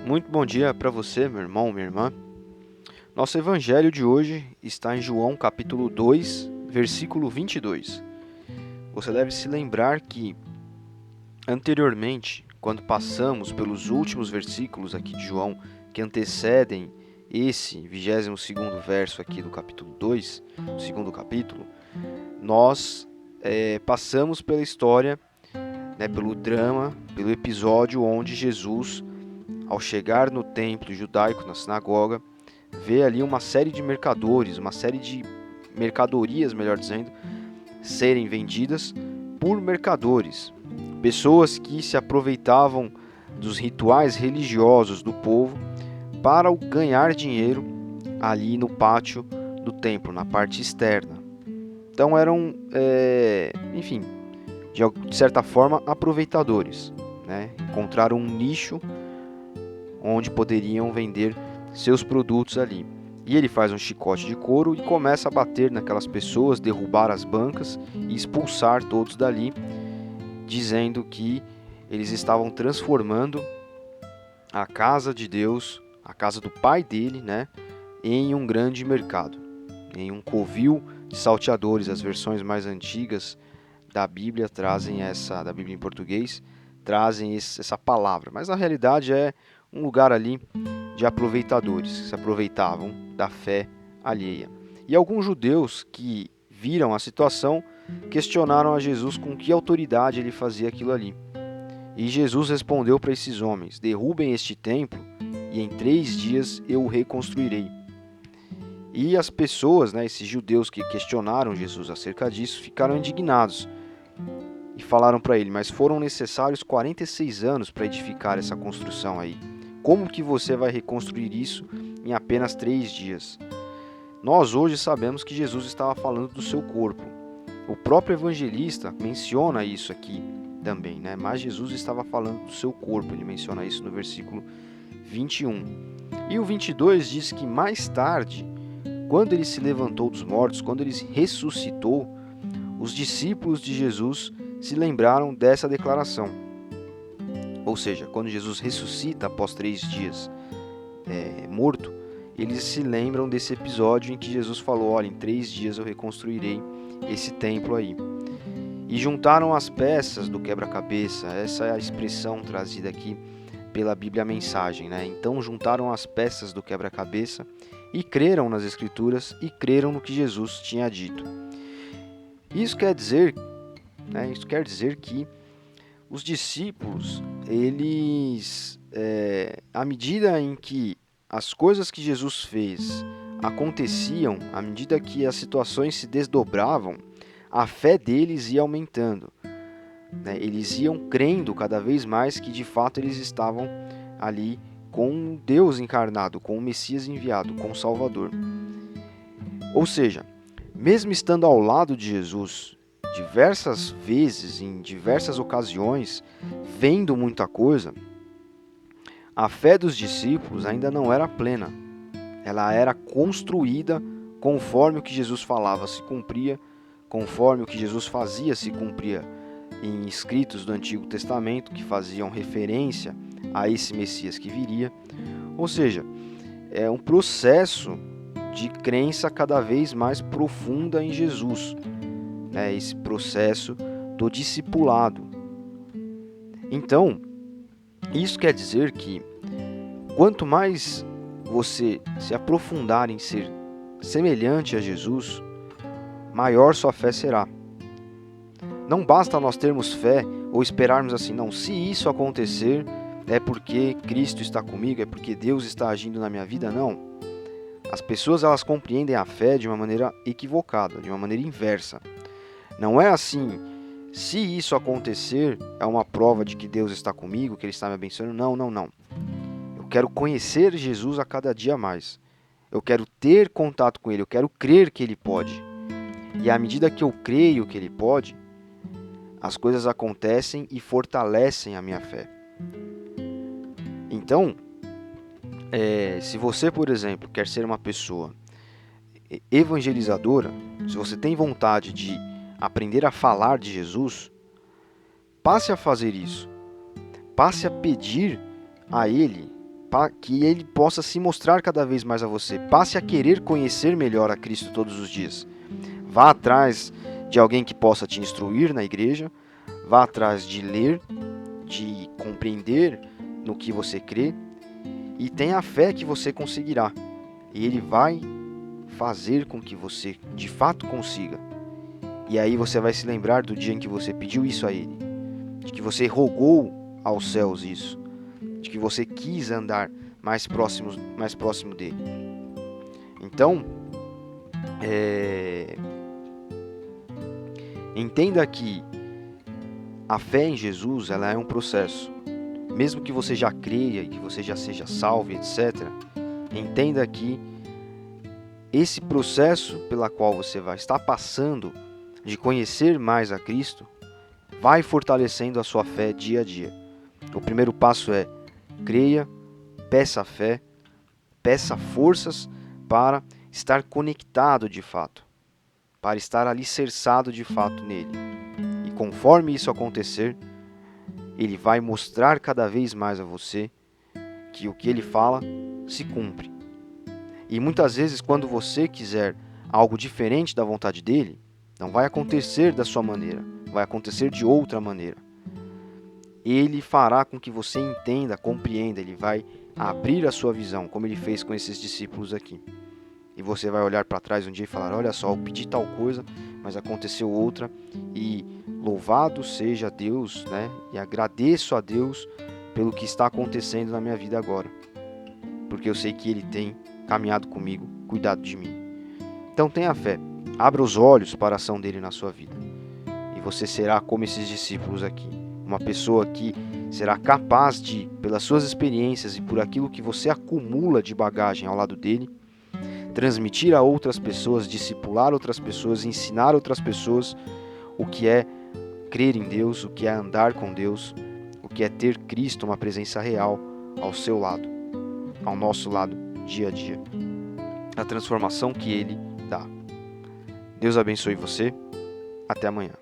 Muito bom dia para você, meu irmão, minha irmã. Nosso evangelho de hoje está em João capítulo 2, versículo 22. Você deve se lembrar que anteriormente, quando passamos pelos últimos versículos aqui de João, que antecedem esse 22º verso aqui do capítulo 2, do segundo capítulo, nós passamos pela história, pelo drama, pelo episódio onde Jesus, ao chegar no templo judaico, na sinagoga, vê ali uma série de mercadores, uma série de mercadorias, melhor dizendo, serem vendidas por mercadores, pessoas que se aproveitavam dos rituais religiosos do povo para ganhar dinheiro ali no pátio do templo, na parte externa. Então eram, enfim, de certa forma, aproveitadores, né? Encontraram um nicho onde poderiam vender seus produtos ali. E ele faz um chicote de couro e começa a bater naquelas pessoas, derrubar as bancas e expulsar todos dali, dizendo que eles estavam transformando a casa de Deus, a casa do pai dele, em um grande mercado, em um covil de salteadores. As versões mais antigas da Bíblia trazem da Bíblia em português, trazem essa palavra, mas na realidade é um lugar ali de aproveitadores, que se aproveitavam da fé alheia. E alguns judeus que viram a situação questionaram a Jesus com que autoridade ele fazia aquilo ali. E Jesus respondeu para esses homens: derrubem este templo e em 3 dias eu o reconstruirei. E as pessoas, esses judeus que questionaram Jesus acerca disso, ficaram indignados e falaram para ele: mas foram necessários 46 anos para edificar essa construção aí. Como que você vai reconstruir isso em apenas 3 dias? Nós hoje sabemos que Jesus estava falando do seu corpo. O próprio evangelista menciona isso aqui também, mas Jesus estava falando do seu corpo. Ele menciona isso no versículo 21. E o 22 diz que mais tarde, quando ele se levantou dos mortos, quando ele ressuscitou, os discípulos de Jesus se lembraram dessa declaração. Ou seja, quando Jesus ressuscita após 3 dias morto, eles se lembram desse episódio em que Jesus falou: olha, em 3 dias eu reconstruirei esse templo aí. E juntaram as peças do quebra-cabeça. Essa é a expressão trazida aqui pela Bíblia Mensagem. Então juntaram as peças do quebra-cabeça e creram nas Escrituras e creram no que Jesus tinha dito. Isso quer dizer que os discípulos, eles, à medida em que as coisas que Jesus fez aconteciam, à medida que as situações se desdobravam, a fé deles ia aumentando. Eles iam crendo cada vez mais que de fato eles estavam ali com Deus encarnado, com o Messias enviado, com o Salvador. Ou seja, mesmo estando ao lado de Jesus diversas vezes, em diversas ocasiões, vendo muita coisa, a fé dos discípulos ainda não era plena. Ela era construída conforme o que Jesus falava se cumpria, conforme o que Jesus fazia se cumpria em escritos do Antigo Testamento que faziam referência a esse Messias que viria. Ou seja, é um processo de crença cada vez mais profunda em Jesus, esse processo do discipulado. Então, isso quer dizer que quanto mais você se aprofundar em ser semelhante a Jesus, maior sua fé será. Não basta nós termos fé ou esperarmos assim, não, se isso acontecer, é porque Cristo está comigo, é porque Deus está agindo na minha vida, não. As pessoas, elas compreendem a fé de uma maneira equivocada, de uma maneira inversa. Não é assim, se isso acontecer, é uma prova de que Deus está comigo, que Ele está me abençoando. Não. Eu quero conhecer Jesus a cada dia mais. Eu quero ter contato com Ele, eu quero crer que Ele pode. E à medida que eu creio que Ele pode, as coisas acontecem e fortalecem a minha fé. Então, se você, por exemplo, quer ser uma pessoa evangelizadora, se você tem vontade de aprender a falar de Jesus, passe a fazer isso. Passe a pedir a Ele que ele possa se mostrar cada vez mais a você. Passe a querer conhecer melhor a Cristo todos os dias. Vá atrás de alguém que possa te instruir na igreja, vá atrás de ler, de compreender no que você crê, e tenha fé que você conseguirá. E ele vai fazer com que você de fato consiga. E aí você vai se lembrar do dia em que você pediu isso a ele, de que você rogou aos céus isso, de que você quis andar mais próximo dele. Então, entenda que a fé em Jesus, ela é um processo. Mesmo que você já creia e que você já seja salvo, etc., entenda que esse processo pela qual você vai estar passando de conhecer mais a Cristo vai fortalecendo a sua fé dia a dia. O primeiro passo é creia, peça fé, peça forças para estar conectado de fato, para estar alicerçado de fato nele. E conforme isso acontecer, ele vai mostrar cada vez mais a você que o que ele fala se cumpre. E muitas vezes, quando você quiser algo diferente da vontade dele, não vai acontecer da sua maneira, vai acontecer de outra maneira. Ele fará com que você entenda, compreenda, ele vai abrir a sua visão, como ele fez com esses discípulos aqui. E você vai olhar para trás um dia e falar, olha só, eu pedi tal coisa, mas aconteceu outra, e louvado seja Deus, né? E agradeço a Deus pelo que está acontecendo na minha vida agora, porque eu sei que ele tem caminhado comigo, cuidado de mim. Então tenha fé, abra os olhos para a ação dele na sua vida, e você será como esses discípulos aqui, uma pessoa que será capaz de, pelas suas experiências e por aquilo que você acumula de bagagem ao lado dele, transmitir a outras pessoas, discipular outras pessoas, ensinar outras pessoas o que é crer em Deus, o que é andar com Deus, o que é ter Cristo, uma presença real ao seu lado, ao nosso lado, dia a dia. A transformação que ele dá. Deus abençoe você. Até amanhã.